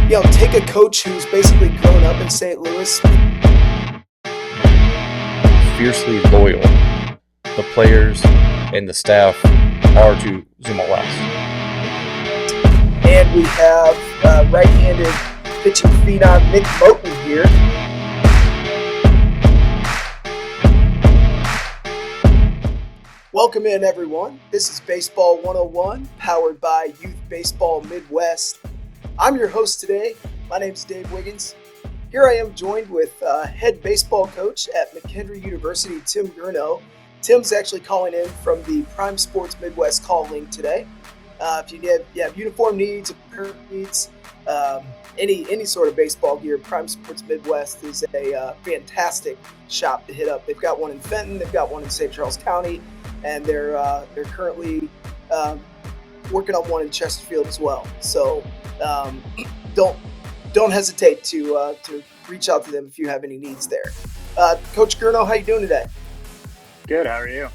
Take a coach who's basically grown up in St. Louis. Fiercely loyal the players and the staff are to Zuma West. And we have right-handed pitching phenom Nick Moten here. Welcome in, everyone. This is Baseball 101, powered by Youth Baseball Midwest. I'm your host today. My name is Dave Wiggins. Here I am joined with head baseball coach at McKendree University, Tim Gurnow. Tim's actually calling in from the Prime Sports Midwest call link today. If you have uniform needs, apparel needs, any sort of baseball gear, Prime Sports Midwest is a fantastic shop to hit up. They've got one in Fenton, they've got one in St. Charles County, and they're currently working on one in Chesterfield as well. So don't hesitate to reach out to them if you have any needs there. Coach Gurnow, how you doing today? Good. How are you?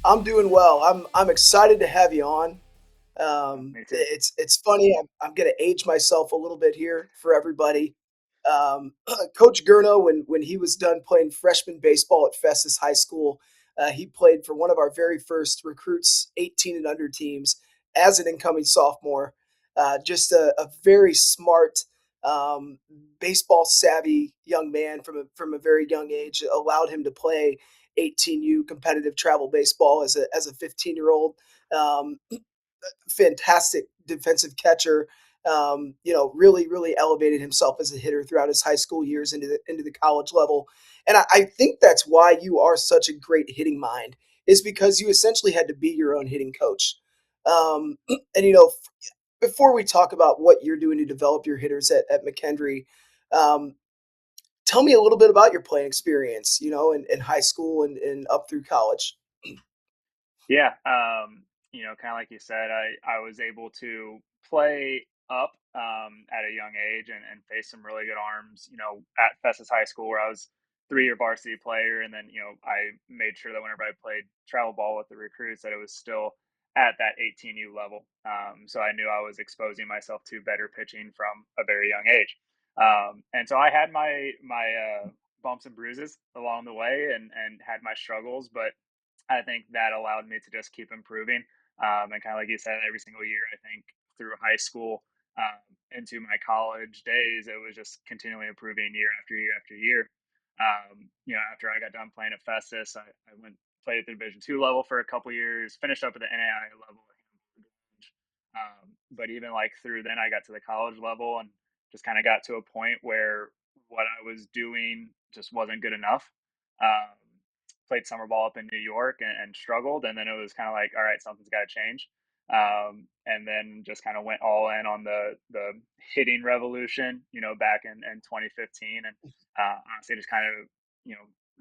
I'm doing well. I'm excited to have you on. Me too. It's funny. I'm going to age myself a little bit here for everybody. Coach Gurnow, when he was done playing freshman baseball at Festus High School, he played for one of our very first recruits, 18 and under teams, as an incoming sophomore. Just a very smart, baseball savvy young man from a very young age. Allowed him to play 18U competitive travel baseball as a 15-year-old. Fantastic defensive catcher. Really elevated himself as a hitter throughout his high school years into the college level. And I think that's why you are such a great hitting mind, is because you essentially had to be your own hitting coach. And before we talk about what you're doing to develop your hitters at McKendree, tell me a little bit about your playing experience, in high school and up through college. Yeah. Kind of like you said, I was able to play up at a young age and face some really good arms, at Festus High School, where I was 3-year varsity player. And then, I made sure that whenever I played travel ball with the recruits, that it was still at that 18U level. So I knew I was exposing myself to better pitching from a very young age. And so I had my bumps and bruises along the way and had my struggles, but I think that allowed me to just keep improving. And kind of like you said, every single year, I think through high school into my college days, it was just continually improving year after year after year. After I got done playing at Festus, I went played at the Division II level for a couple years, finished up at the NAIA level. But even like through then, I got to the college level and just kind of got to a point where what I was doing just wasn't good enough. Um, Played summer ball up in New York and struggled. And then it was kind of like, all right, something's got to change. And then just kind of went all in on the hitting revolution, back in 2015. And honestly, just kind of,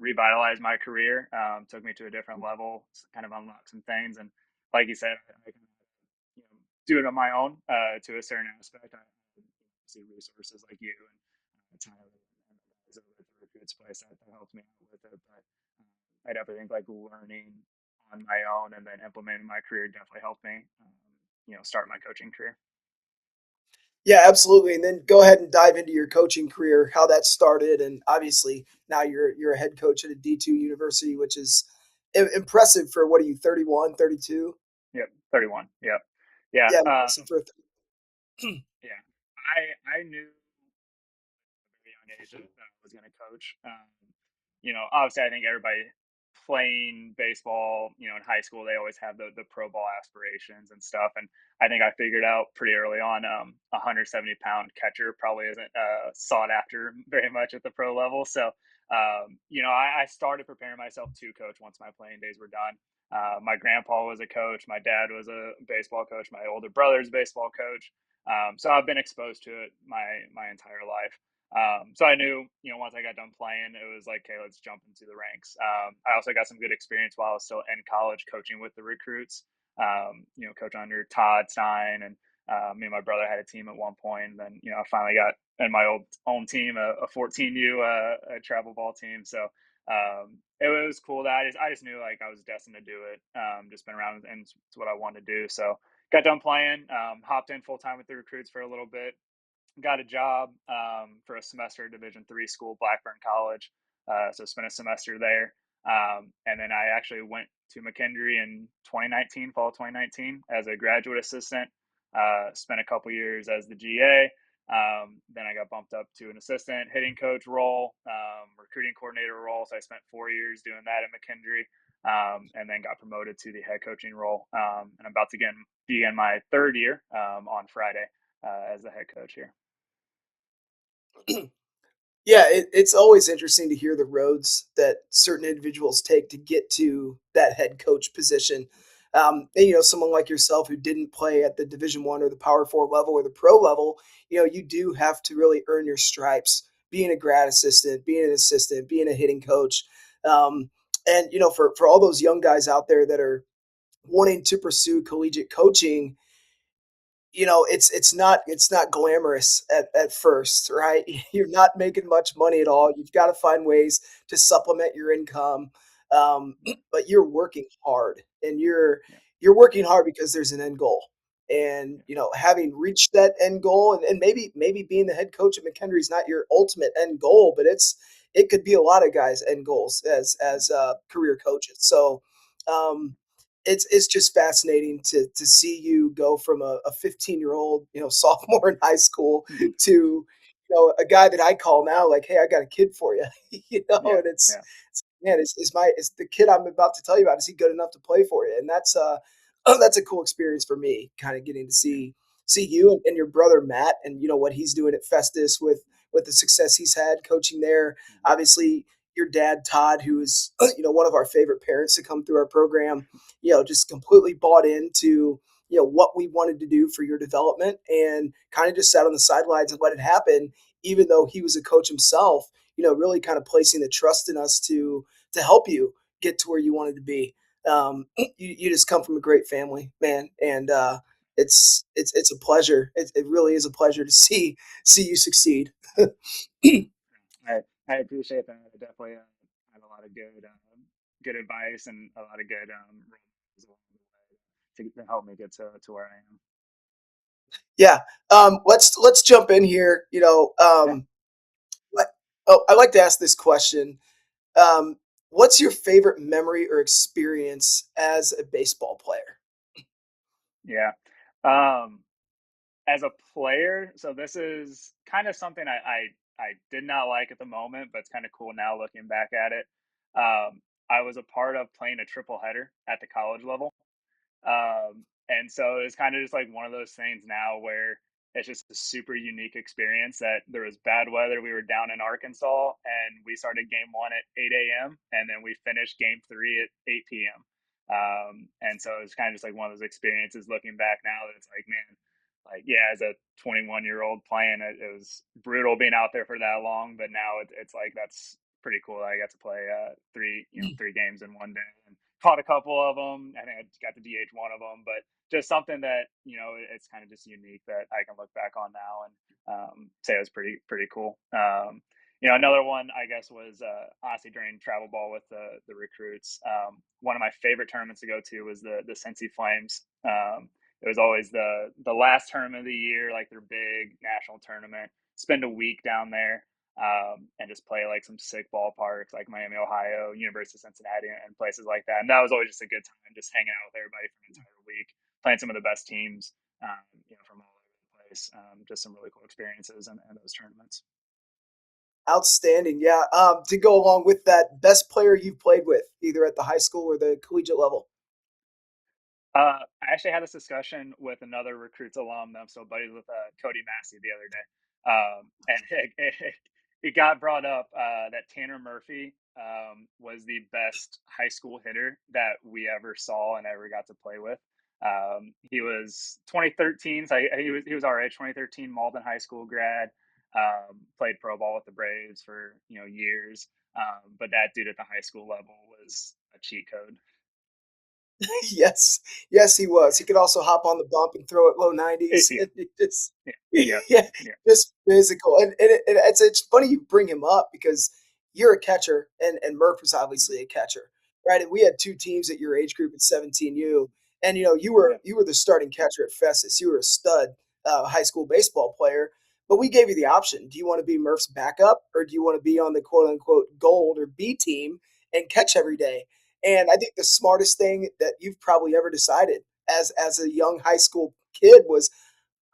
revitalized my career, took me to a different level, kind of unlocked some things. And like you said, I can, do it on my own to a certain aspect. I see resources like you and Tyler and the guys over at the recruits place that helped me out with it. But I definitely think like learning on my own and then implementing my career definitely helped me, start my coaching career. Yeah, absolutely. And then go ahead and dive into your coaching career, how that started, and obviously now you're a head coach at a D2 university, which is impressive for, what are you, 31, 32? Yep, 31. Yep. Yeah. Yeah, impressive for Yeah. I knew at a very young age that I was going to coach. Obviously, I think everybody playing baseball, in high school, they always have the pro ball aspirations and stuff. And I think I figured out pretty early on, 170-pound catcher probably isn't sought after very much at the pro level. So, I started preparing myself to coach once my playing days were done. My grandpa was a coach. My dad was a baseball coach. My older brother's a baseball coach. So I've been exposed to it my entire life. So I knew, once I got done playing, it was like, okay, let's jump into the ranks. I also got some good experience while I was still in college coaching with the recruits, coach under Todd Stein, and me and my brother had a team at one point. And then, I finally got in my own team, a 14U a travel ball team. So it was cool that I just knew like I was destined to do it. Just been around and it's what I wanted to do. So got done playing, hopped in full time with the recruits for a little bit, got a job for a semester at Division III school, Blackburn College. So spent a semester there, and then I actually went to McKendree in 2019, fall 2019, as a graduate assistant. Spent a couple years as the GA. Then I got bumped up to an assistant hitting coach role, recruiting coordinator role. So I spent 4 years doing that at McKendree, and then got promoted to the head coaching role. And I'm about to begin my third year on Friday as the head coach here. Yeah, it's always interesting to hear the roads that certain individuals take to get to that head coach position. And, someone like yourself who didn't play at the Division I or the Power 4 level or the pro level, you do have to really earn your stripes. Being a grad assistant, being an assistant, being a hitting coach, and for all those young guys out there that are wanting to pursue collegiate coaching, it's not glamorous at first, right? You're not making much money at all. You've got to find ways to supplement your income. um, but you're working hard, and you're Yeah, you're working hard because there's an end goal. And having reached that end goal, and maybe being the head coach at McKendree is not your ultimate end goal, but it could be a lot of guys' end goals as career coaches. So um, it's just fascinating to see you go from a 15-year-old, sophomore in high school yeah, to a guy that I call now, like, hey, I got a kid for you. yeah, And man, is the kid I'm about to tell you about, is he good enough to play for you? And that's a cool experience for me, kind of getting to yeah, see you and your brother Matt, and what he's doing at Festus with the success he's had coaching there. mm-hmm. Obviously, your dad Todd, who is one of our favorite parents to come through our program, just completely bought into what we wanted to do for your development, and kind of just sat on the sidelines and let it happen, even though he was a coach himself. Really kind of placing the trust in us to help you get to where you wanted to be. You just come from a great family, man, and it's a pleasure. It really is a pleasure to see you succeed. I appreciate that. I definitely have a lot of good advice and a lot of good role models along the way to help me get to where I am. Yeah. Let's jump in here. Yeah, Like- oh, I like to ask this question. Um, what's your favorite memory or experience as a baseball player? yeah. Um, as a player, so this is kind of something I did not like at the moment, but it's kind of cool now looking back at it. I was a part of playing a triple header at the college level. And so it's kind of just like one of those things now where it's just a super unique experience that there was bad weather. We were down in Arkansas and we started game 1 at 8 a.m. and then we finished game 3 at 8 p.m. And so it's kind of just like one of those experiences looking back now that it's like, man, like, yeah, as a 21-year-old playing it was brutal being out there for that long, but now it's like, that's pretty cool. I got to play three games in one day and caught a couple of them. I think I got to DH one of them, but just something that it's kind of just unique that I can look back on now and say it was pretty cool. Another one I guess was honestly during travel ball with the recruits. One of my favorite tournaments to go to was the Cincy Flames. It was always the last tournament of the year, like their big national tournament. Spend a week down there, and just play like some sick ballparks like Miami, Ohio, University of Cincinnati, and places like that. And that was always just a good time, just hanging out with everybody for an entire week, playing some of the best teams, from all over the place. Just some really cool experiences in those tournaments. Outstanding. Yeah. To go along with that, best player you've played with, either at the high school or the collegiate level. I actually had this discussion with another recruits alum. I'm still buddies with Cody Massey the other day, and it got brought up that Tanner Murphy was the best high school hitter that we ever saw and ever got to play with. He was 2013, so he was our age. 2013 Malden High School grad. Played pro ball with the Braves for years, but that dude at the high school level was a cheat code. Yes, yes, he was. He could also hop on the bump and throw it low 90s. Yeah, And he just, yeah, yeah, yeah, yeah. just physical. And it's funny you bring him up, because you're a catcher, and Murph was Mhm. obviously a catcher, right? And we had two teams at your age group at 17U. And you Yeah. were the starting catcher at Festus. You were a stud high school baseball player. But we gave you the option. Do you want to be Murph's backup, or do you want to be on the quote unquote gold or B team and catch every day? And I think the smartest thing that you've probably ever decided as a young high school kid was,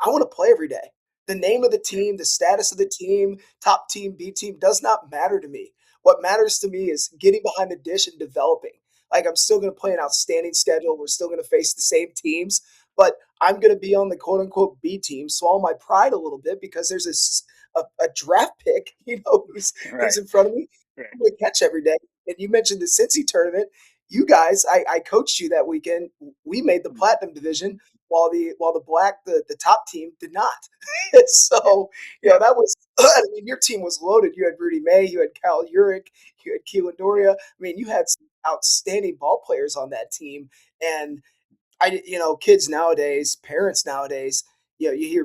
I want to play every day. The name of the Yeah. team, the status of the team, top team, B team does not matter to me. What matters to me is getting behind the dish and developing. Like, I'm still going to play an outstanding schedule. We're still going to face the same teams, but I'm going to be on the quote unquote B team, swallow my pride a little bit because there's a draft pick, who's Right. in front of me. Right. I'm going to catch every day. And you mentioned the Cincy tournament. You guys, I coached you that weekend. We made the Mhm. platinum division while the top team did not. Yeah. So Yeah. that was I mean, your team was loaded. You had Rudy May, you had Cal Urick, you had Keelan Yeah. Doria. I mean, you had some outstanding ball players on that team, and kids nowadays, parents nowadays, you hear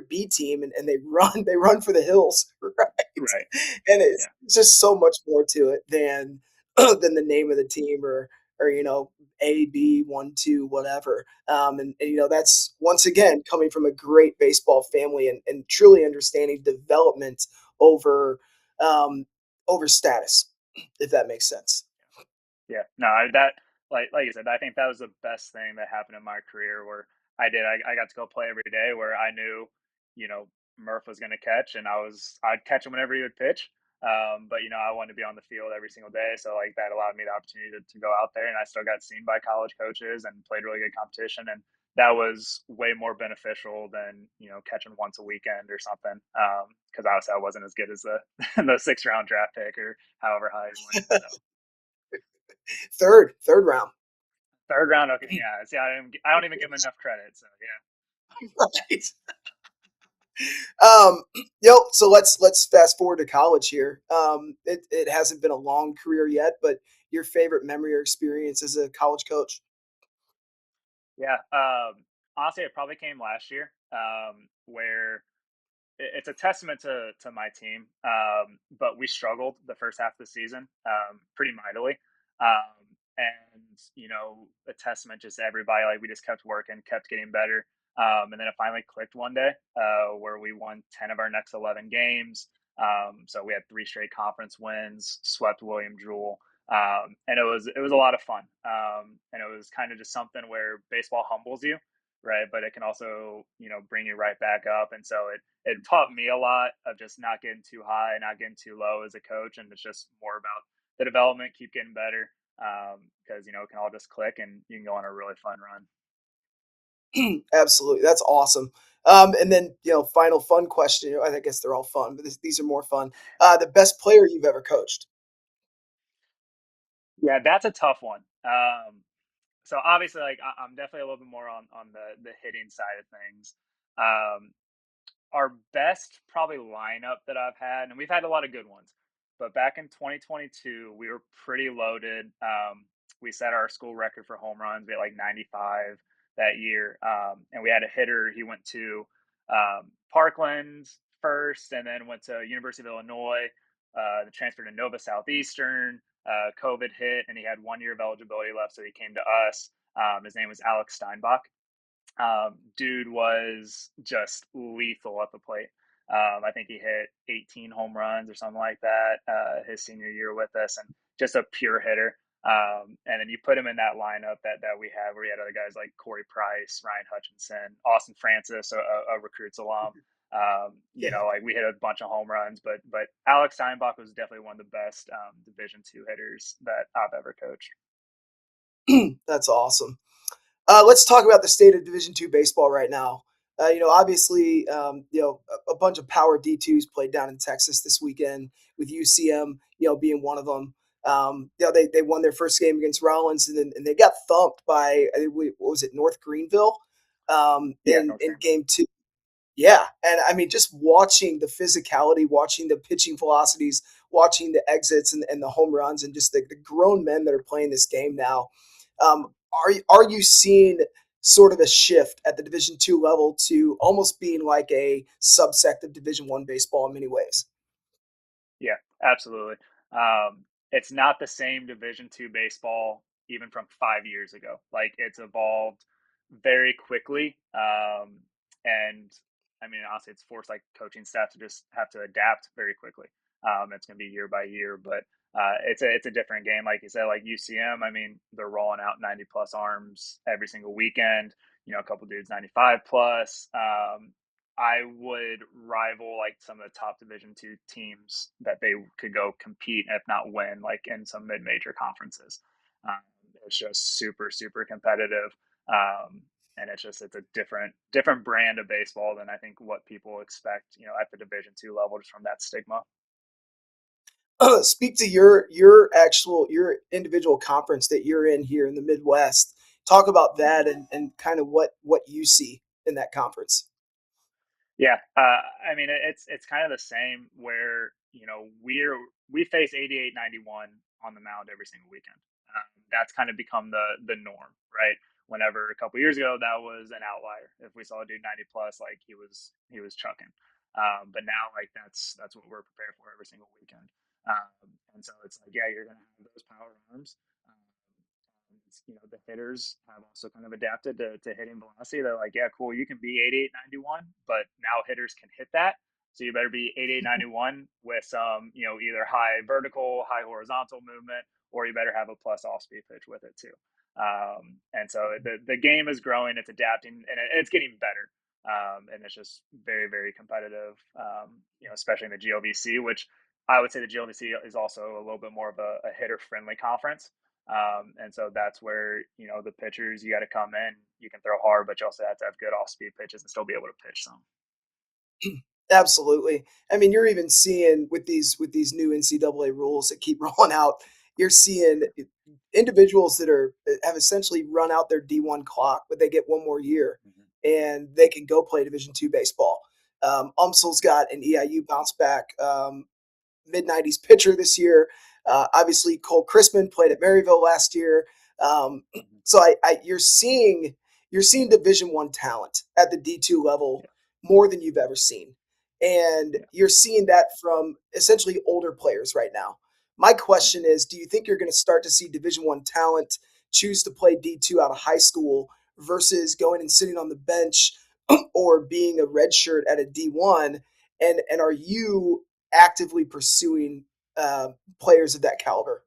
B team and they run they run for the hills, right? Right. And it's Yeah. just so much more to it than than the name of the team or A B 1 2 whatever. And that's once again coming from a great baseball family and truly understanding development over um, over status, if that makes sense. Yeah, no, that like you said, I think that was the best thing that happened in my career where I got to go play every day where I knew, you know, Murph was going to catch and I'd catch him whenever he would pitch. But I wanted to be on the field every single day, so like that allowed me the opportunity to go out there, and I still got seen by college coaches and played really good competition, and that was way more beneficial than catching once a weekend or something. Because obviously I wasn't as good as the the 6th round draft pick or however high he went. So. Third round. 3rd round, okay, yeah. See, I don't even give him enough credit. So yeah, Right. So let's fast forward to college here. It hasn't been a long career yet, but your favorite memory or experience as a college coach? yeah. Honestly, it probably came last year, where it's a testament to my team. But we struggled the first half of the season, pretty mightily. And a testament just to everybody. Like we just kept working, kept getting better. And then it finally clicked one day, where we won 10 of our next 11 games. So we had 3 straight conference wins, swept William Jewell. And it was a lot of fun. And it was kind of just something where baseball humbles you, right? But it can also, bring you right back up. And so it taught me a lot of just not getting too high, not getting too low as a coach, and it's just more about the development, keep getting better, because it can all just click and you can go on a really fun run. Absolutely, that's awesome. And then final fun question. I guess they're all fun, but these are more fun. The best player you've ever coached? Yeah, that's a tough one. So obviously, like I'm definitely a little bit more on the hitting side of things. Um, our best probably lineup that I've had, and we've had a lot of good ones, but back in 2022, we were pretty loaded. We set our school record for home runs. We had like 95 that year, and we had a hitter. He went to Parkland first, and then went to University of Illinois. Transferred to Nova Southeastern. COVID hit, and he had 1 year of eligibility left, so he came to us. His name was Alex Steinbach. Dude was just lethal at the plate. I think he hit 18 home runs or something like that his senior year with us, and just a pure hitter. And then you put him in that lineup that we had, where we had other guys like Corey Price, Ryan Hutchinson, Austin Francis, a recruits alum. Yeah, Like we hit a bunch of home runs, but Alex Steinbach was definitely one of the best Division II hitters that I've ever coached. that's awesome. Let's talk about the state of Division II baseball right now. Obviously, a bunch of Power D2s played down in Texas this weekend with UCM, being one of them. They won their first game against Rollins, and they got thumped by what was it, North Greenville, Yeah, in North Carolina. game two. Yeah, and I mean, just watching the physicality, watching the pitching velocities, watching the exits and the home runs, and just the grown men that are playing this game now. Are you seeing sort of a shift at the Division II level to almost being like a subsect of Division I baseball in many ways? Yeah, absolutely. It's not the same Division II baseball even from 5 years ago. Like it's evolved very quickly. And I mean, honestly, it's forced like coaching staff to just have to adapt very quickly. It's going to be year by year, but it's a different game. Like you said, like UCM, I mean, they're rolling out 90 plus arms every single weekend. A couple dudes 95 plus. I would rival like some of the top Division II teams that they could go compete, if not win, like in some mid-major conferences. Um, it's just super, super competitive. Um, and it's a different brand of baseball than I think what people expect, at the Division II level, just from that stigma. Speak to your individual conference that you're in here in the Midwest. Talk about that and kind of what you see in that conference. Yeah, I mean it's kind of the same where we face 88, 91 on the mound every single weekend. That's kind of become the norm, right? Whenever a couple years ago that was an outlier. If we saw a dude 90 plus, like he was chucking. But now like that's what we're prepared for every single weekend. And so it's like, yeah, you're gonna have those power arms. The hitters have also kind of adapted to hitting velocity. They're like, yeah, cool, you can be 88, 91, but now hitters can hit that. So you better be 88, 91 with some, either high vertical, high horizontal movement, or you better have a plus off speed pitch with it too. And so the game is growing, it's adapting, and it's getting better. And it's just very, very competitive, especially in the GLVC, which I would say the GLVC is also a little bit more of a hitter friendly conference. And so that's where, the pitchers, you got to come in, you can throw hard, but you also have to have good off speed pitches and still be able to pitch some. Absolutely. I mean, you're even seeing with these new NCAA rules that keep rolling out, you're seeing individuals that have essentially run out their D1 clock, but they get one more year Mm-hmm. and they can go play Division II baseball. UMSL's got an EIU bounce back mid 90s pitcher this year. Obviously, Cole Chrisman played at Maryville last year. Um, Mm-hmm. so you're seeing Division I talent at the D2 level Yeah. more than you've ever seen, and Yeah. you're seeing that from essentially older players right now. My question Mm-hmm. is, do you think you're going to start to see Division I talent choose to play D2 out of high school versus going and sitting on the bench or being a redshirt at a D1? And are you actively pursuing players of that caliber?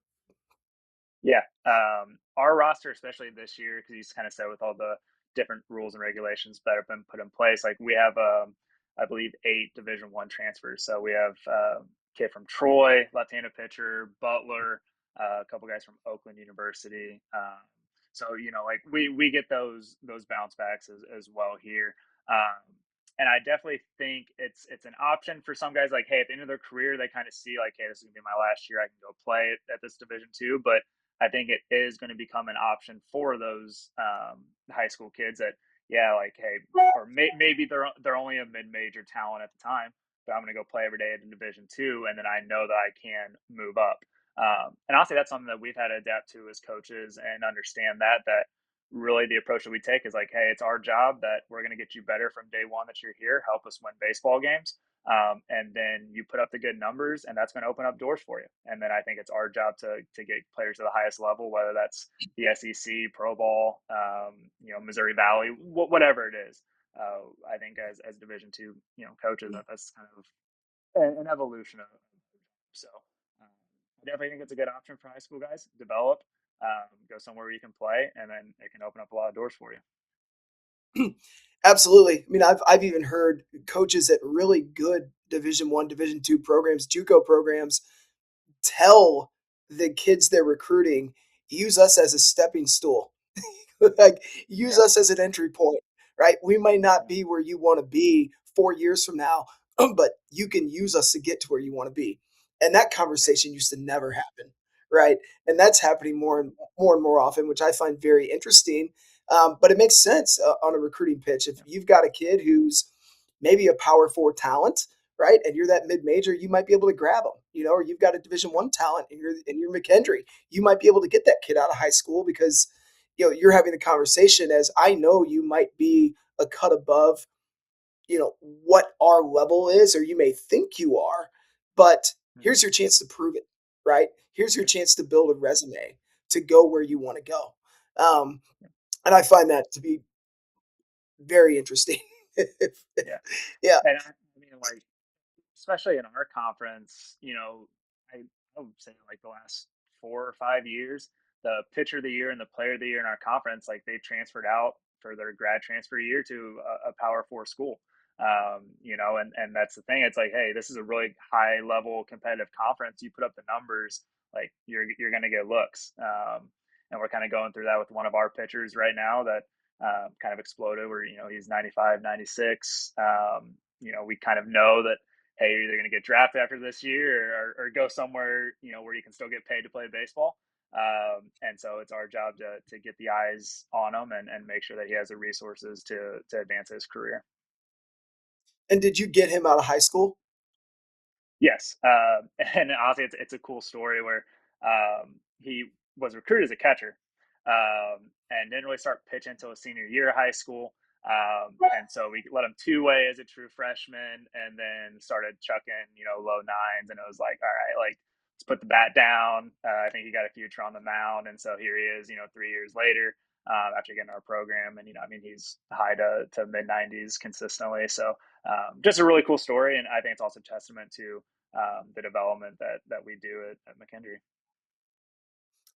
Yeah. Our roster, especially this year, because he's kind of said with all the different rules and regulations that have been put in place, like we have, I believe, 8 Division I transfers. So we have kid from Troy, left-handed pitcher, Butler, a couple guys from Oakland University. So like we get those bounce backs as well here. And I definitely think it's an option for some guys. Like, hey, at the end of their career, they kind of see like, hey, this is gonna be my last year. I can go play at this Division II, but I think it is going to become an option for those high school kids that, yeah, like, hey, or maybe they're only a mid-major talent at the time, but I'm going to go play every day at Division II, and then I know that I can move up. And honestly, that's something that we've had to adapt to as coaches and understand that really the approach that we take is like, hey, it's our job that we're going to get you better from day one that you're here, help us win baseball games. And then you put up the good numbers, and that's going to open up doors for you. And then I think it's our job to get players to the highest level, whether that's the SEC, Pro Ball, Missouri Valley, whatever it is. I think as Division II, coaches, that's kind of an evolution of. So I definitely think it's a good option for high school guys. Develop, go somewhere where you can play, and then it can open up a lot of doors for you. Absolutely. I mean, I've even heard coaches at really good Division I, Division II programs, JUCO programs, tell the kids they're recruiting, use us as a stepping stool. Like, use Yeah. us as an entry point, right? We might not Yeah. be where you want to be 4 years from now, but you can use us to get to where you want to be. And that Yeah. conversation used to never happen, right? And that's happening and more often, which I find very interesting. But it makes sense on a recruiting pitch. If Yeah. you've got a kid who's maybe a power four talent, right, and you're that mid major, you might be able to grab them, or you've got a Division I talent and you're McKendree, you might be able to get that kid out of high school because you're having the conversation as I know you might be a cut above, what our level is, or you may think you are, but Mm-hmm. here's your chance to prove it, right? Here's your Yeah. chance to build a resume. to go where you want to go. And I find that to be very interesting. Yeah. Yeah. And I mean, like, especially in our conference, I would say like the last 4 or 5 years, the pitcher of the year and the player of the year in our conference, like they transferred out for their grad transfer year to a Power Four school. And that's the thing. It's like, hey, this is a really high level competitive conference. You put up the numbers, like you're going to get looks. And we're kind of going through that with one of our pitchers right now that kind of exploded. Where he's 95, 96. We kind of know that, hey, you're either going to get drafted after this year or go somewhere, where you can still get paid to play baseball. And so it's our job to get the eyes on him and make sure that he has the resources to advance his career. And did you get him out of high school? Yes. And honestly, it's a cool story where he was recruited as a catcher and didn't really start pitching until his senior year of high school. And so we let him two-way as a true freshman and then started chucking, low nines. And it was like, all right, like, let's put the bat down. I think he got a future on the mound. And so here he is, 3 years later after getting our program. And, he's high to mid 90s consistently. So just a really cool story. And I think it's also testament to the development that we do at McKendree.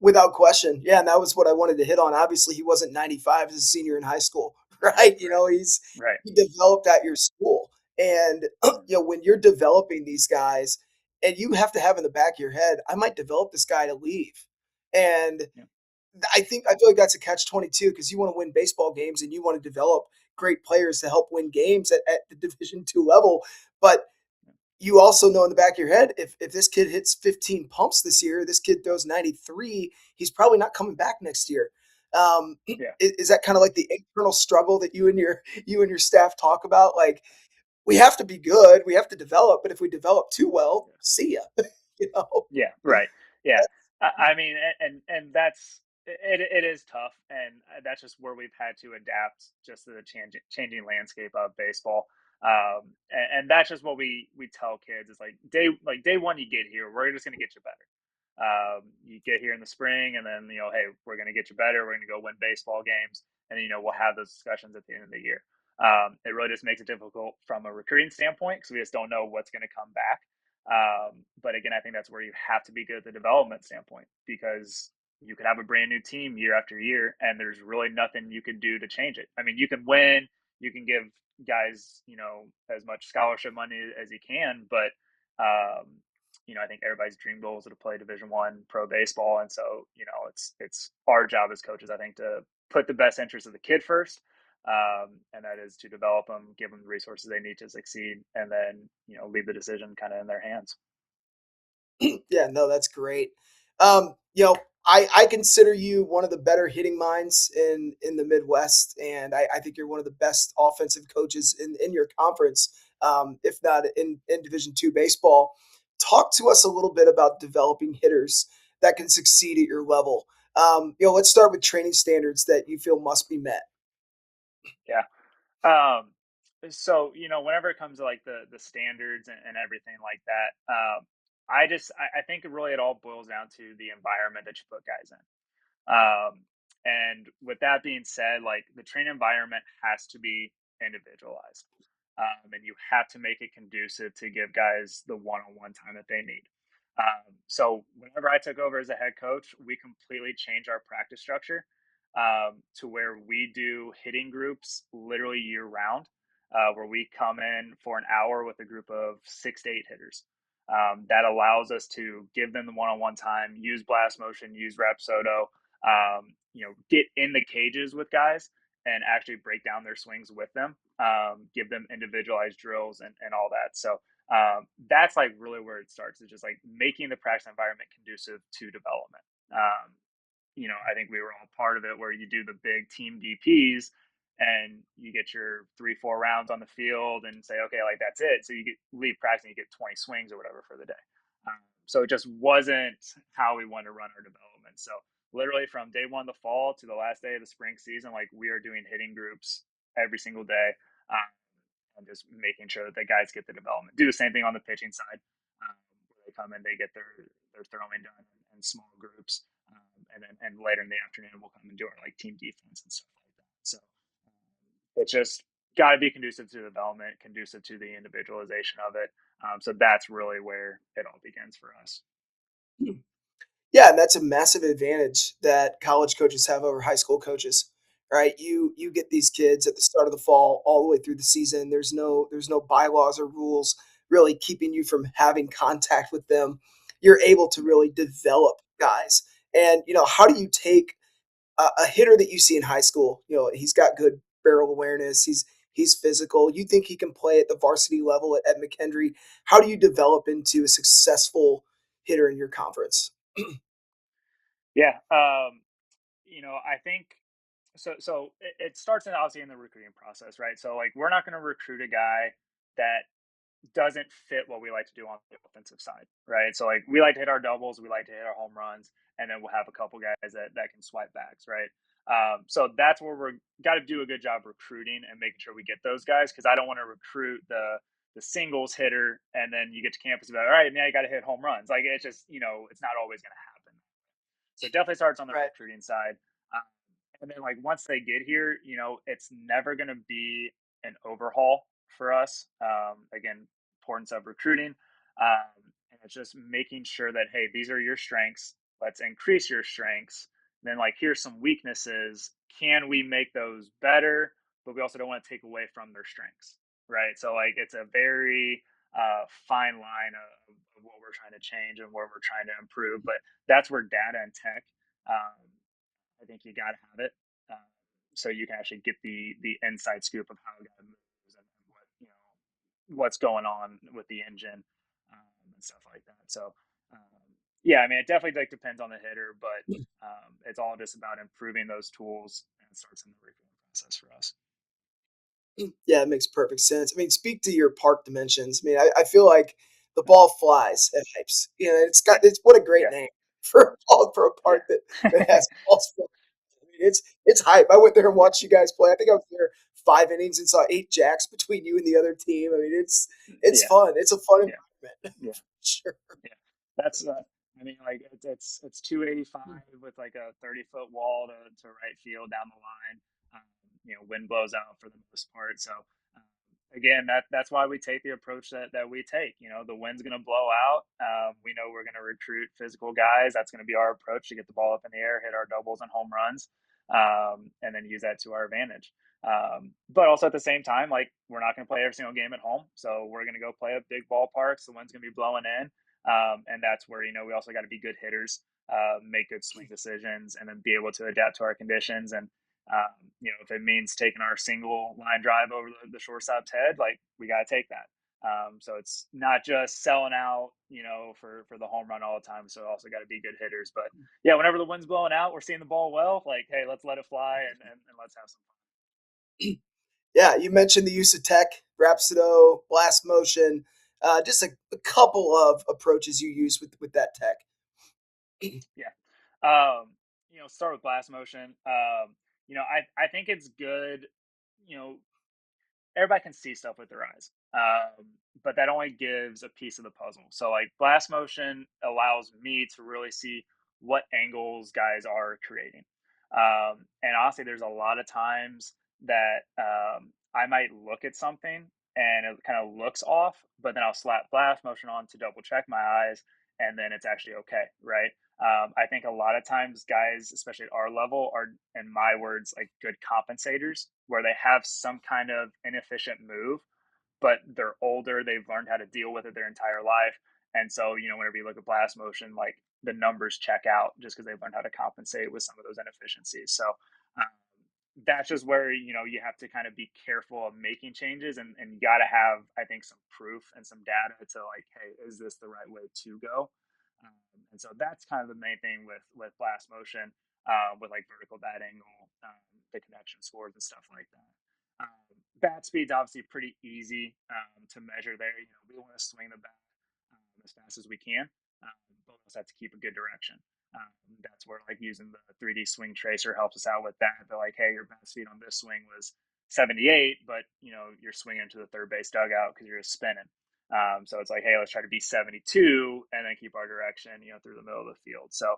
Without question. Yeah, and that was what I wanted to hit on. Obviously, he wasn't 95 as a senior in high school, right? Right. He developed at your school. And when you're developing these guys, and you have to have in the back of your head, I might develop this guy to leave. And Yeah. I feel like that's a catch-22 because you want to win baseball games and you want to develop great players to help win games at the Division II level. But you also know in the back of your head, if this kid hits 15 pumps this year, this kid throws 93, he's probably not coming back next year. Yeah. Is that kind of like the internal struggle that you and your staff talk about? Like, we have to be good, we have to develop, but if we develop too well, see ya. you know? Yeah, right. Yeah. I mean, and that's it is tough, and that's just where we've had to adapt just to the changing landscape of baseball. And that's just what we tell kids is like day one you get here, we're just gonna get you better. You get here in the spring, and then hey, we're gonna get you better. We're gonna go win baseball games, and we'll have those discussions at the end of the year. It really just makes it difficult from a recruiting standpoint because we just don't know what's going to come back. But again, I think that's where you have to be good at the development standpoint because you could have a brand new team year after year, and there's really nothing you can do to change it. I mean, you can win, you can give guys, as much scholarship money as you can, but I think everybody's dream goal is to play Division I pro baseball, and so it's our job as coaches, I think, to put the best interest of the kid first, and that is to develop them, give them the resources they need to succeed, and then leave the decision kind of in their hands. Yeah, no, that's great. Um, you know, I consider you one of the better hitting minds in the Midwest, and I think you're one of the best offensive coaches in your conference, if not in Division II baseball. Talk to us a little bit about developing hitters that can succeed at your level. Let's start with training standards that you feel must be met. Yeah. Um, so whenever it comes to like the standards and everything like that, I think really it all boils down to the environment that you put guys in. And with that being said, like the training environment has to be individualized. And you have to make it conducive to give guys the one-on-one time that they need. So whenever I took over as a head coach, we completely changed our practice structure to where we do hitting groups literally year round, where we come in for an hour with a group of 6 to 8 hitters. That allows us to give them the one-on-one time, use blast motion, use Rapsodo, get in the cages with guys and actually break down their swings with them, give them individualized drills and all that. So that's like really where it starts. It's just like making the practice environment conducive to development. I think we were all part of it where you do the big team DPs and you get your 3-4 rounds on the field and say, okay, like that's it. So you leave practice and you get 20 swings or whatever for the day. So it just wasn't how we wanted to run our development. So literally from day one of the fall to the last day of the spring season, like we are doing hitting groups every single day, and just making sure that the guys get the development. Do the same thing on the pitching side, where they come in, they get their throwing done in small groups, and later in the afternoon we'll come and do our like team defense and stuff like that. So it's just got to be conducive to development, conducive to the individualization of it. So that's really where it all begins for us. Yeah, and that's a massive advantage that college coaches have over high school coaches, right? You get these kids at the start of the fall all the way through the season. There's no bylaws or rules really keeping you from having contact with them. You're able to really develop guys. And how do you take a hitter that you see in high school? He's got good barrel awareness. He's physical. You think he can play at the varsity level at McKendree? How do you develop into a successful hitter in your conference? Yeah. I think so. So it starts in obviously in the recruiting process, right? So like we're not going to recruit a guy that doesn't fit what we like to do on the offensive side, right? So like we like to hit our doubles, we like to hit our home runs, and then we'll have a couple guys that can swipe backs, right? So that's where we're got to do a good job recruiting and making sure we get those guys because I don't want to recruit the singles hitter and then you get to campus about all right now you got to hit home runs. Like it's just it's not always going to happen. So it definitely starts on the Right. recruiting side. Um, and then like once they get here, it's never going to be an overhaul for us. Again, importance of recruiting. And it's just making sure that, hey, these are your strengths. Let's increase your strengths. And then like, here's some weaknesses. Can we make those better? But we also don't want to take away from their strengths. Right. So like, it's a very fine line of what we're trying to change and where we're trying to improve. But that's where data and tech, um, I think you got to have it, so you can actually get the inside scoop of how a guy moves and what what's going on with the engine and stuff like that. So yeah, I mean it definitely like depends on the hitter, but it's all just about improving those tools and it starts in the recruiting process for us. Yeah, it makes perfect sense. I mean, speak to your park dimensions. I mean, I feel like the ball flies at Hypes. It's what a great Yeah, name for a yeah, park that has balls flying. I mean, it's hype. I went there and yeah, watched you guys play. I think I was there 5 innings and saw 8 jacks between you and the other team. I mean, it's yeah, fun. It's a fun yeah, environment. yeah. Sure. Yeah, that's. I mean, like it's 285 with like a 30-foot wall to right field down the line. Wind blows out for the most part. So again, that's why we take the approach that we take. The wind's going to blow out. We know we're going to recruit physical guys. That's going to be our approach to get the ball up in the air, hit our doubles and home runs, and then use that to our advantage. But also at the same time, like we're not going to play every single game at home, so we're going to go play at big ballparks. The wind's going to be blowing in, and that's where we also got to be good hitters, make good swing decisions, and then be able to adapt to our conditions. And if it means taking our single line drive over the shortstop's head, like we got to take that. So it's not just selling out, for the home run all the time. So also got to be good hitters. But yeah, whenever the wind's blowing out, we're seeing the ball well. Like, hey, let's let it fly and let's have some fun. Yeah, you mentioned the use of tech, Rhapsody, blast motion, just a couple of approaches you use with that tech. Yeah. Start with blast motion. I think it's good. You know, everybody can see stuff with their eyes, but that only gives a piece of the puzzle. So like blast motion allows me to really see what angles guys are creating. And honestly, there's a lot of times that I might look at something and it kind of looks off, but then I'll slap blast motion on to double check my eyes, and then it's actually okay, right? I think a lot of times guys, especially at our level, are, in my words, like good compensators, where they have some kind of inefficient move, but they're older, they've learned how to deal with it their entire life. And so, whenever you look at blast motion, like the numbers check out just because they've learned how to compensate with some of those inefficiencies. So um, that's just where, you have to kind of be careful of making changes, and you got to have, I think, some proof and some data to like, hey, is this the right way to go? And so that's kind of the main thing with blast motion, with like vertical bat angle, the connection scores and stuff like that. Bat speed's obviously pretty easy to measure there. We want to swing the bat as fast as we can, but we also have to keep a good direction. That's where like using the 3D swing tracer helps us out with that. They're like, hey, your bat speed on this swing was 78, but you're swinging to the third base dugout because you're just spinning. So it's like, hey, let's try to be 72 and then keep our direction, through the middle of the field. So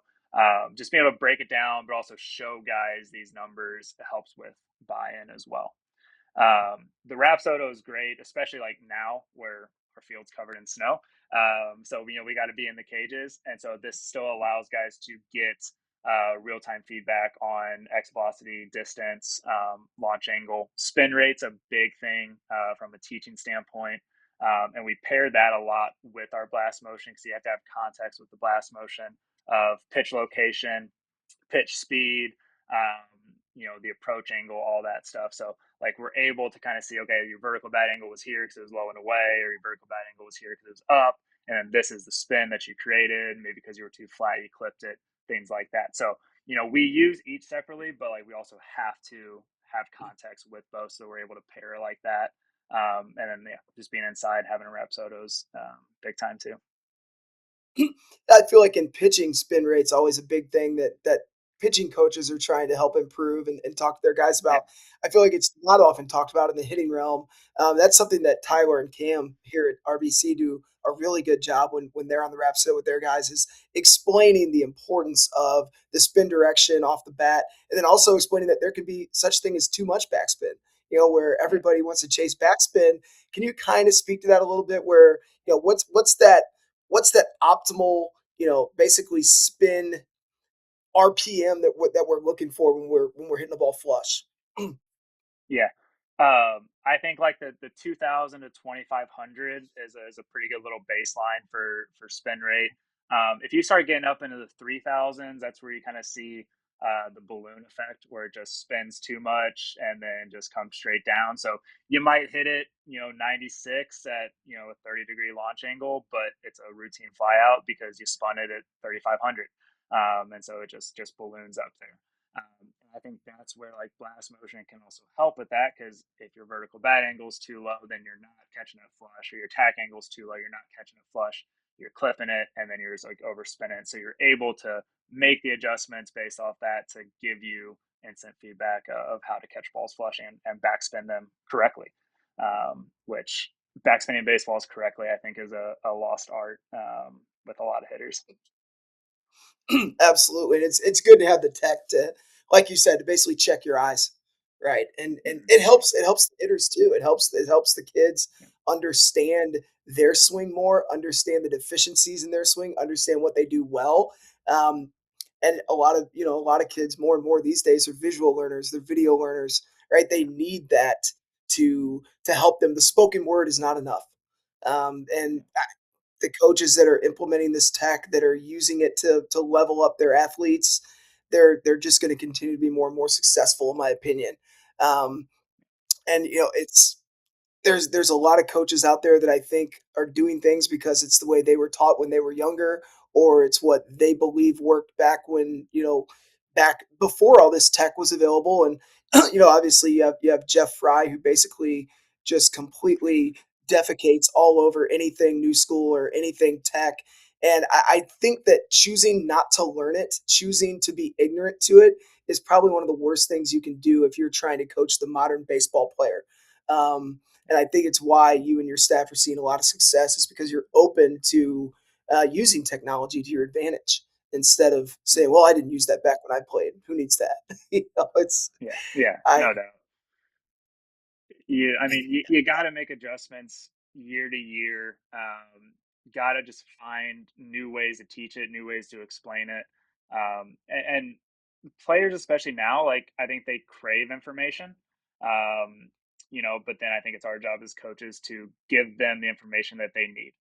just being able to break it down, but also show guys these numbers helps with buy-in as well. The Rapsodo is great, especially like now where our field's covered in snow. So we got to be in the cages, and so this still allows guys to get real-time feedback on X velocity, distance, launch angle, spin rate's a big thing from a teaching standpoint. And we pair that a lot with our blast motion because you have to have context with the blast motion of pitch location, pitch speed, the approach angle, all that stuff. So like we're able to kind of see, okay, your vertical bat angle was here because it was low and away, or your vertical bat angle was here because it was up, and then this is the spin that you created. Maybe because you were too flat, you clipped it, things like that. So we use each separately, but like we also have to have context with both, so we're able to pair like that. And then just being inside, having a Rapsodo's big time too. I feel like in pitching, spin rate's always a big thing that pitching coaches are trying to help improve and talk to their guys Yeah, about. I feel like it's not often talked about in the hitting realm. That's something that Tyler and Cam here at RBC do a really good job when they're on the rap set with their guys, is explaining the importance of the spin direction off the bat, and then also explaining that there can be such thing as too much backspin. Where yeah, everybody wants to chase backspin. Can you kind of speak to that a little bit? Where what's that optimal, basically spin RPM that we're looking for when we're hitting the ball flush. yeah. I think like the 2000 to 2500 is a pretty good little baseline for spin rate. If you start getting up into the 3000s, that's where you kind of see the balloon effect, where it just spins too much and then just comes straight down. So you might hit it, 96 at a 30-degree launch angle, but it's a routine fly out because you spun it at 3500, and so it just balloons up there. And I think that's where like blast motion can also help with that, because if your vertical bat angle is too low, then you're not catching a flush, or your tack angle is too low, you're not catching a flush. You're clipping it, and then you're just like overspinning. So you're able to make the adjustments based off that to give you instant feedback of how to catch balls flush and backspin them correctly. Which backspinning baseballs correctly, I think, is a lost art with a lot of hitters. Absolutely. And it's good to have the tech to, like you said, to basically check your eyes. Right. And Mm-hmm. it helps the hitters too. It helps the kids Yeah, understand their swing more, understand the deficiencies in their swing, understand what they do well. Um, and a lot of kids more and more these days are visual learners, they're video learners, right? They yeah, need that to help them. The spoken word is not enough. And yeah, the coaches that are implementing this tech, that are using it to level up their athletes, they're just going to continue to be more and more successful, in my opinion. Um, and it's there's a lot of coaches out there that I think are doing things because it's the way they were taught when they were younger, or it's what they believe worked back before all this tech was available. And obviously you have Jeff Fry, who basically just completely defecates all over anything new school or anything tech. And I think that choosing not to learn it, choosing to be ignorant to it, is probably one of the worst things you can do if you're trying to coach the modern baseball player. Um, and I think it's why you and your staff are seeing a lot of success, is because you're open to using technology to your advantage instead of saying, "Well, I didn't use that back when I played. Who needs that?" It's yeah, yeah, I no doubt. I mean, you got to make adjustments year to year. Got to just find new ways to teach it, new ways to explain it. And players, especially now, like I think they crave information. But then I think it's our job as coaches to give them the information that they need,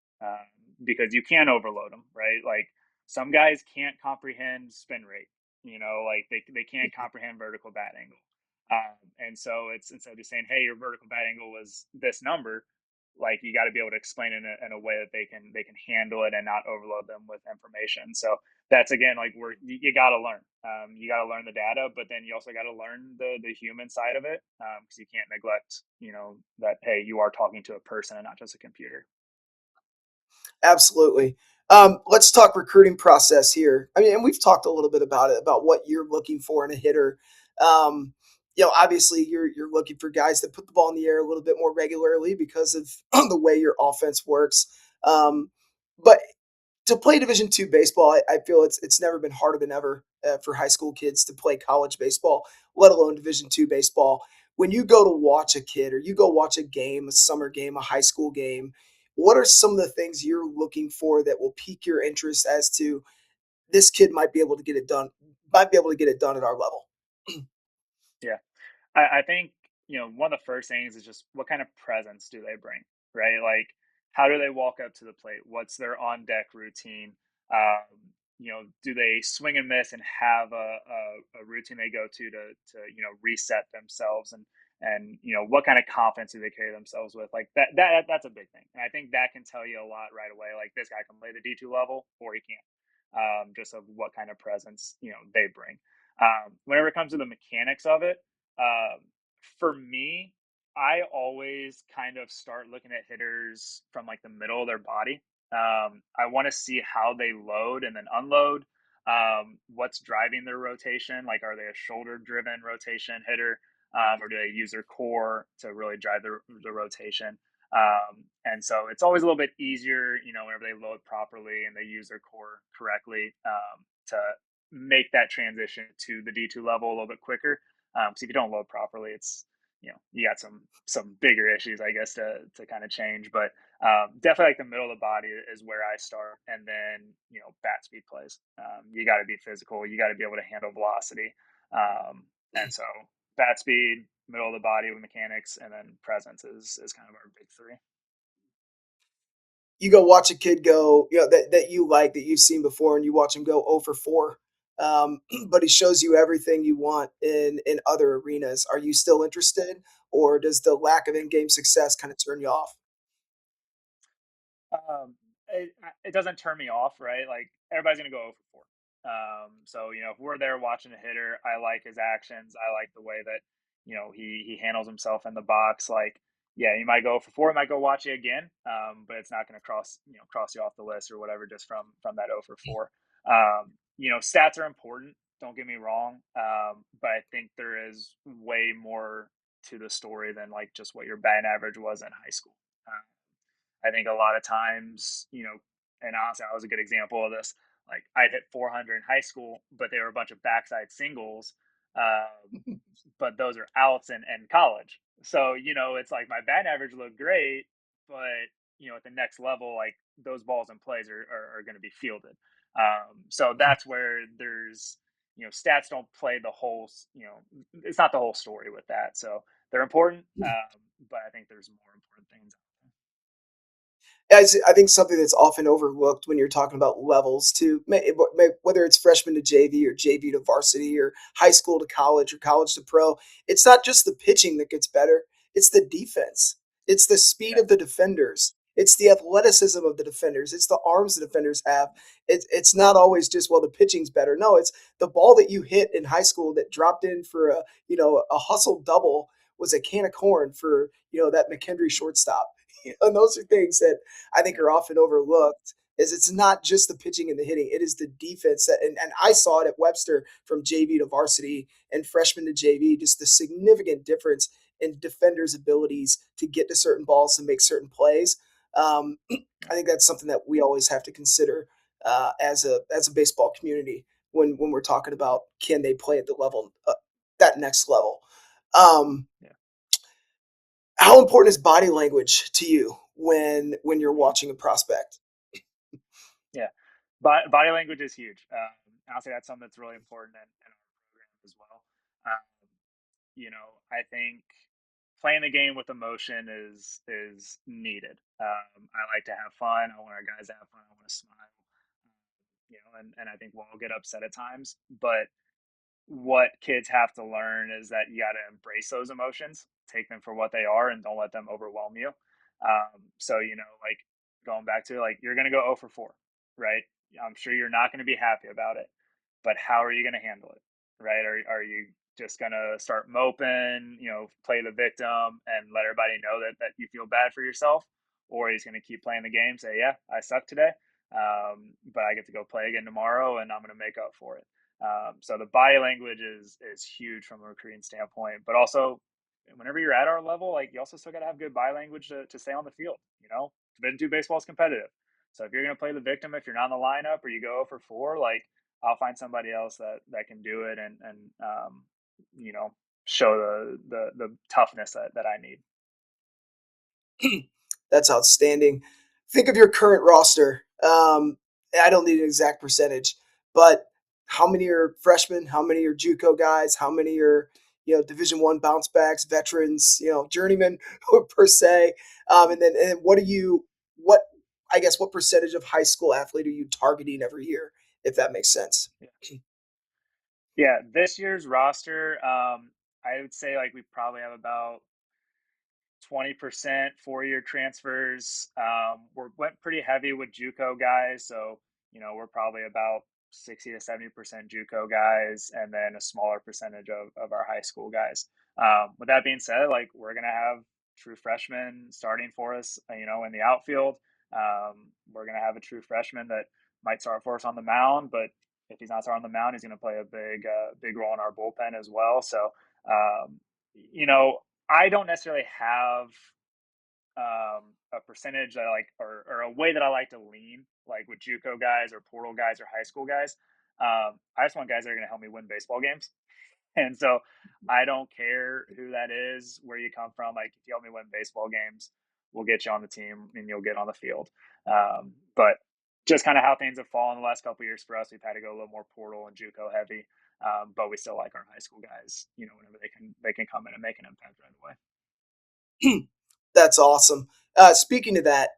because you can't overload them, right? Like some guys can't comprehend spin rate. Like they can't comprehend vertical bat angle. And so it's, instead of just saying, "Hey, your vertical bat angle was this number," like you got to be able to explain it in a way that they can handle it and not overload them with information. So that's, again, like you got to learn. You got to learn the data, but then you also got to learn the human side of it, because you can't neglect, that, hey, you are talking to a person and not just a computer. Absolutely. Let's talk recruiting process here. I mean, and we've talked a little bit about it, about what you're looking for in a hitter. Obviously, you're looking for guys that put the ball in the air a little bit more regularly because of the way your offense works. But to play Division II baseball, I feel it's never been harder than ever for high school kids to play college baseball, let alone Division II baseball. When you go to watch a kid or you go watch a game, a summer game, a high school game, what are some of the things you're looking for that will pique your interest as to this kid might be able to get it done, might be able to get it done at our level? Yeah. I think, one of the first things is just what kind of presence do they bring, right? Like, how do they walk up to the plate? What's their on deck routine? Do they swing and miss and have a routine they go to reset themselves and what kind of confidence do they carry themselves with? Like that's a big thing. And I think that can tell you a lot right away. Like this guy can play the D2 level or he can't. Just of what kind of presence they bring. Whenever it comes to the mechanics of it, um, for me, I always kind of start looking at hitters from like the middle of their body. I want to see how they load and then unload. What's driving their rotation? Like, are they a shoulder-driven rotation hitter, or do they use their core to really drive the rotation? And so it's always a little bit easier, whenever they load properly and they use their core correctly, to make that transition to the D2 level a little bit quicker. So if you don't load properly, it's you got some bigger issues, I guess, to kind of change. But definitely like the middle of the body is where I start, and then bat speed plays. You got to be physical. You got to be able to handle velocity, and so bat speed, middle of the body with mechanics, and then presence is kind of our big three. You go watch a kid go, that you like, that you've seen before, and you watch him go 0 for 4. But he shows you everything you want in other arenas. Are you still interested, or does the lack of in-game success kind of turn you off? It doesn't turn me off, right? Like everybody's gonna go 0 for 4. So if we're there watching a hitter, I like his actions. I like the way that he handles himself in the box. Like, yeah, you might go 0 for 4, you might go watch it again, but it's not gonna cross you off the list or whatever just from that 0 for 4. Stats are important. Don't get me wrong, but I think there is way more to the story than like just what your batting average was in high school. I think a lot of times, and honestly, I was a good example of this. Like I'd hit 400 in high school, but they were a bunch of backside singles. But those are outs in college. So, it's like my bat average looked great, but, at the next level, like those balls and plays are going to be fielded. So that's where there's, stats don't play the whole, it's not the whole story with that. So they're important, but I think there's more important things. I think something that's often overlooked when you're talking about levels too, whether it's freshman to JV or JV to varsity or high school to college or college to pro, it's not just the pitching that gets better, it's the defense. It's the speed Yeah. of the defenders. It's the athleticism of the defenders. It's the arms the defenders have. It's not always just, well, the pitching's better. No, it's the ball that you hit in high school that dropped in for a hustle double was a can of corn for that McKendree shortstop. And those are things that I think Yeah. are often overlooked. Is it's not just the pitching and the hitting; it is the defense that, and I saw it at Webster from JV to varsity and freshman to JV. Just the significant difference in defenders' abilities to get to certain balls and make certain plays. I think that's something that we always have to consider as a baseball community when we're talking about can they play at the level that next level. Um, Yeah. how important is body language to you when you're watching a prospect? Yeah. Body language is huge. Honestly, that's something that's really important in our program as well. Um, I think playing the game with emotion is needed. I like to have fun. I want our guys to have fun. I want to smile. And I think we'll all get upset at times, but what kids have to learn is that you got to embrace those emotions, take them for what they are, and don't let them overwhelm you. So like going back to like you're gonna go 0 for 4, right? I'm sure you're not going to be happy about it, but how are you going to handle it, right? Are you just gonna start moping, play the victim, and let everybody know that you feel bad for yourself, or he's gonna keep playing the game, say, yeah, I suck today, but I get to go play again tomorrow, and I'm gonna make up for it. So the body language is huge from a recruiting standpoint, but also whenever you're at our level, like you also still got to have good body language to stay on the field. Division II baseball is competitive, So if you're going to play the victim, if you're not in the lineup or you go for 4, like I'll find somebody else that can do it and you know, show the toughness that I need. That's outstanding. Think of your current roster. I don't need an exact percentage, but how many are freshmen? How many are JUCO guys? How many are Division One bounce backs, veterans, journeymen per se? And then what I guess what percentage of high school athlete are you targeting every year, if that makes sense? Yeah, this year's roster, I would say like we probably have about 20% 4-year transfers. We went pretty heavy with JUCO guys, so we're probably about 60 to 70% JUCO guys, and then a smaller percentage of our high school guys. With that being said, like we're gonna have true freshmen starting for us, in the outfield. We're gonna have a true freshman that might start for us on the mound, but if he's not starting on the mound, he's gonna play a big role in our bullpen as well. So, um, you know, I don't necessarily have a percentage that I like or a way that I like to lean, like with JUCO guys or portal guys or high school guys. I just want guys that are going to help me win baseball games. And so I don't care who that is, where you come from. Like if you help me win baseball games, we'll get you on the team and you'll get on the field. But just kind of how things have fallen the last couple of years for us, we've had to go a little more portal and JUCO heavy. But we still like our high school guys, whenever they can come in and make an impact right away. That's awesome. Speaking of that,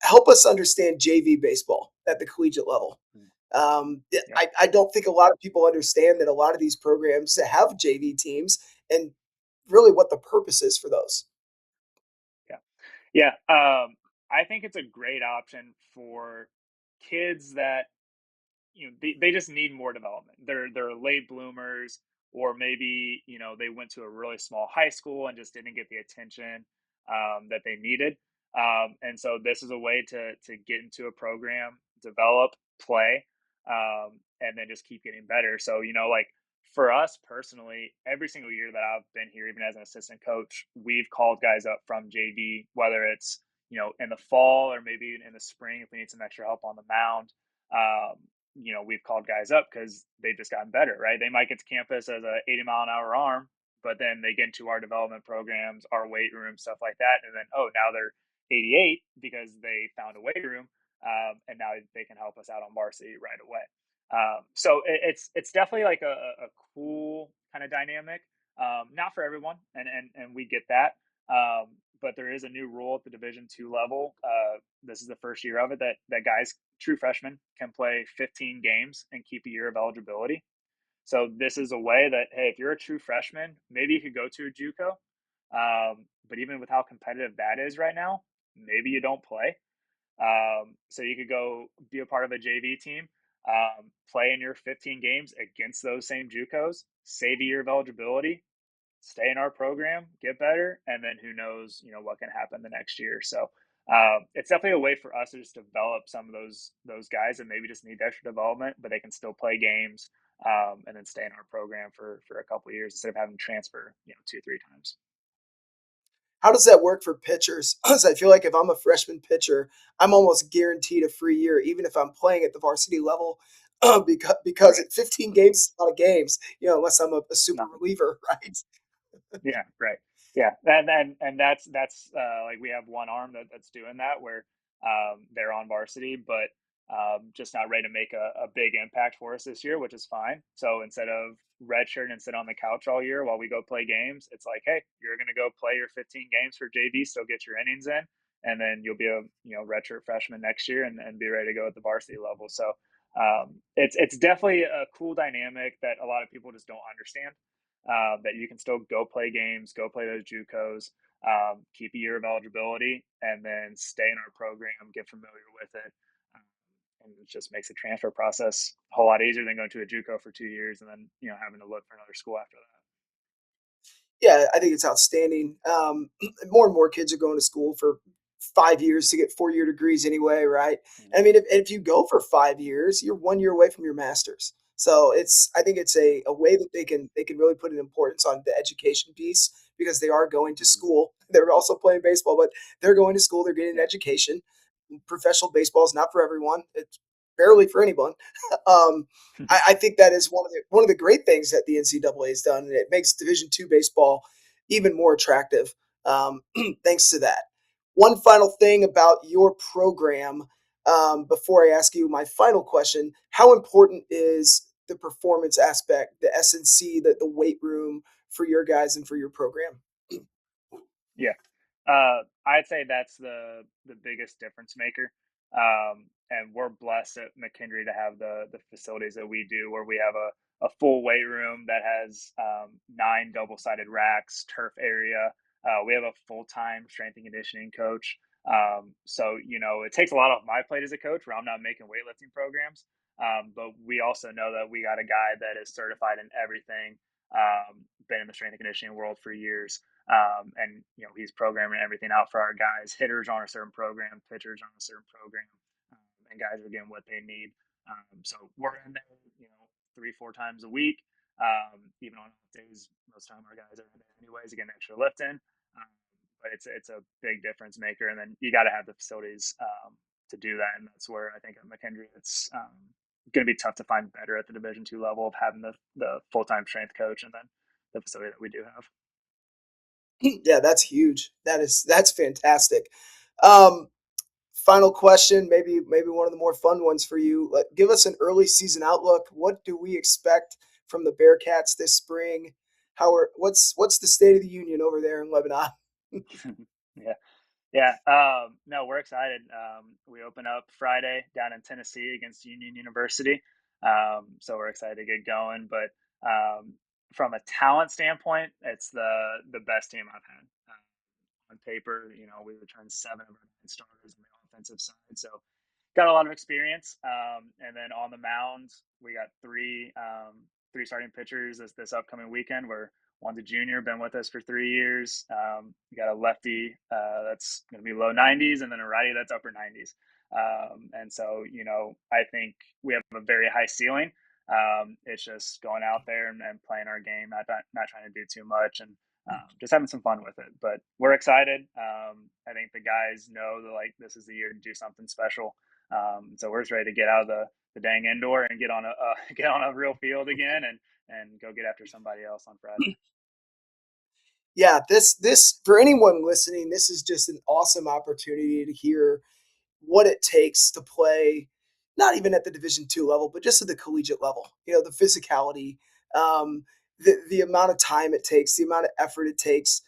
help us understand JV baseball at the collegiate level. Yep. I don't think a lot of people understand that a lot of these programs have JV teams and really what the purpose is for those. Yeah. Yeah. I think it's a great option for kids that they just need more development. They're late bloomers, or maybe they went to a really small high school and just didn't get the attention that they needed. And so this is a way to get into a program, develop, play, and then just keep getting better. So like for us personally, every single year that I've been here, even as an assistant coach, we've called guys up from JV, whether it's in the fall or maybe in the spring if we need some extra help on the mound. We've called guys up because they've just gotten better, right? They might get to campus as a 80-mile-an-hour arm, but then they get into our development programs, our weight room, stuff like that. And then, now they're 88 because they found a weight room. And now they can help us out on varsity right away. So it's definitely like a cool kind of dynamic. Not for everyone, and we get that. But there is a new rule at the Division II level. This is the first year of it that guys, true freshmen, can play 15 games and keep a year of eligibility. So this is a way that, hey, if you're a true freshman, maybe you could go to a JUCO. But even with how competitive that is right now, maybe you don't play. So you could go be a part of a JV team, play in your 15 games against those same JUCOs, save a year of eligibility, stay in our program, get better, and then who knows, what can happen the next year. So it's definitely a way for us to just develop some of those guys that maybe just need extra development, but they can still play games and then stay in our program for a couple of years instead of having to transfer, 2-3 times. How does that work for pitchers? Because I feel like if I'm a freshman pitcher, I'm almost guaranteed a free year, even if I'm playing at the varsity level, because Right. at 15 games is a lot of games, unless I'm a super No. reliever, right? Yeah, right. Yeah, and that's like we have one arm that's doing that where they're on varsity, but just not ready to make a big impact for us this year, which is fine. So instead of redshirt and sit on the couch all year while we go play games, it's like, hey, you're gonna go play your 15 games for JV, still get your innings in, and then you'll be a redshirt freshman next year and be ready to go at the varsity level. So it's definitely a cool dynamic that a lot of people just don't understand that you can still go play games, go play those JUCOs, keep a year of eligibility, and then stay in our program, get familiar with it. And it just makes the transfer process a whole lot easier than going to a JUCO for 2 years and then having to look for another school after that. Yeah, I think it's outstanding. More and more kids are going to school for 5 years to get 4-year degrees anyway, right? I mean, if you go for 5 years, you're 1 year away from your master's. So I think it's a way that they can really put an importance on the education piece because they are going to Mm-hmm. school. They're also playing baseball, but they're going to school. They're getting an Yeah. education. professional baseball is not for everyone. It's barely for anyone. I think that is one of the great things that the NCAA has done, and it makes Division II baseball even more attractive. Thanks to that. One final thing about your program before I ask you my final question: how important is the performance aspect, the SNC, the weight room for your guys and for your program? Yeah. I'd say that's the biggest difference maker. And we're blessed at McKendree to have the facilities that we do, where we have a full weight room that has 9 double-sided racks, turf area. We have a full-time strength and conditioning coach. So, it takes a lot off my plate as a coach, where I'm not making weightlifting programs. But we also know that we got a guy that is certified in everything, been in the strength and conditioning world for years. And he's programming everything out for our guys. Hitters on a certain program, pitchers on a certain program, and guys are getting what they need. So we're in there, 3-4 times a week. Even on off days, most of the time our guys are in there anyways, getting extra lift in. But it's a big difference maker, and then you got to have the facilities to do that, and that's where I think at McKendree it's going to be tough to find better at the Division II level of having the full-time strength coach and then the facility that we do have. Yeah, that's huge. That's fantastic. Final question, maybe one of the more fun ones for you. Give us an early season outlook. What do we expect from the Bearcats this spring? What's the state of the union over there in Lebanon? Yeah. No, we're excited. We open up Friday down in Tennessee against Union University. So we're excited to get going. But from a talent standpoint, it's the best team I've had. On paper, we returned 7 of our 9 starters on the offensive side. So got a lot of experience. And then on the mound, we got three starting pitchers this upcoming weekend. One's a junior, been with us for 3 years. We got a lefty that's going to be low 90s, and then a righty that's upper 90s. And so, I think we have a very high ceiling. It's just going out there and playing our game, not trying to do too much, and just having some fun with it. But we're excited. I think the guys know that this is the year to do something special. So we're just ready to get out of the dang indoor and get on a real field again and go get after somebody else on Friday. Yeah, this for anyone listening, this is just an awesome opportunity to hear what it takes to play, not even at the Division II level, but just at the collegiate level. The physicality, the amount of time it takes, the amount of effort it takes.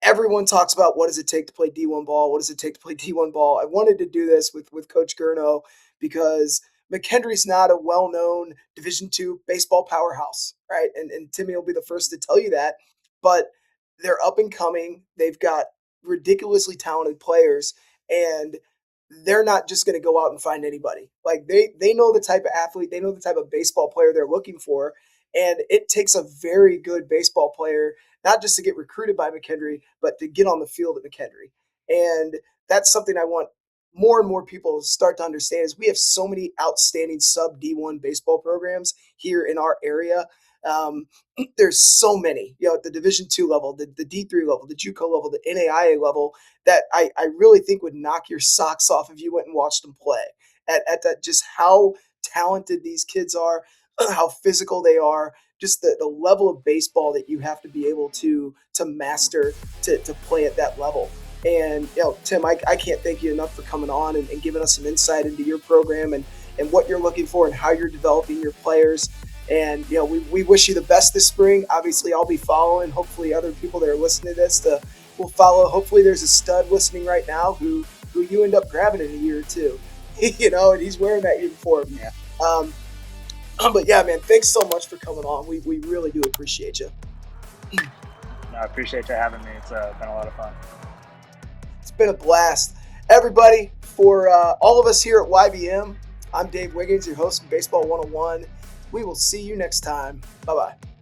Everyone talks about what does it take to play D1 ball? What does it take to play D1 ball? I wanted to do this with Coach Gurnow because McKendree's not a well-known Division II baseball powerhouse, right? And Timmy will be the first to tell you that. But they're up and coming. They've got ridiculously talented players, and they're not just going to go out and find anybody. They know the type of athlete, they know the type of baseball player they're looking for, and it takes a very good baseball player not just to get recruited by McKendree, but to get on the field at McKendree. And that's something I want more and more people to start to understand is we have so many outstanding sub D1 baseball programs here in our area. There's so many, at the Division II level, the D3 level, the JUCO level, the NAIA level, that I really think would knock your socks off if you went and watched them play at that, just how talented these kids are, how physical they are, just the level of baseball that you have to be able to master to play at that level. And, Tim, I can't thank you enough for coming on and giving us some insight into your program and what you're looking for and how you're developing your players. And, we wish you the best this spring. Obviously, I'll be following. Hopefully, other people that are listening to this will follow. Hopefully, there's a stud listening right now who you end up grabbing in a year or two, and he's wearing that uniform. Yeah. But yeah, man, thanks so much for coming on. We really do appreciate you. No, I appreciate you having me. It's been a lot of fun. It's been a blast. Everybody, for all of us here at YBM, I'm Dave Wiggins, your host of Baseball 101. We will see you next time. Bye-bye.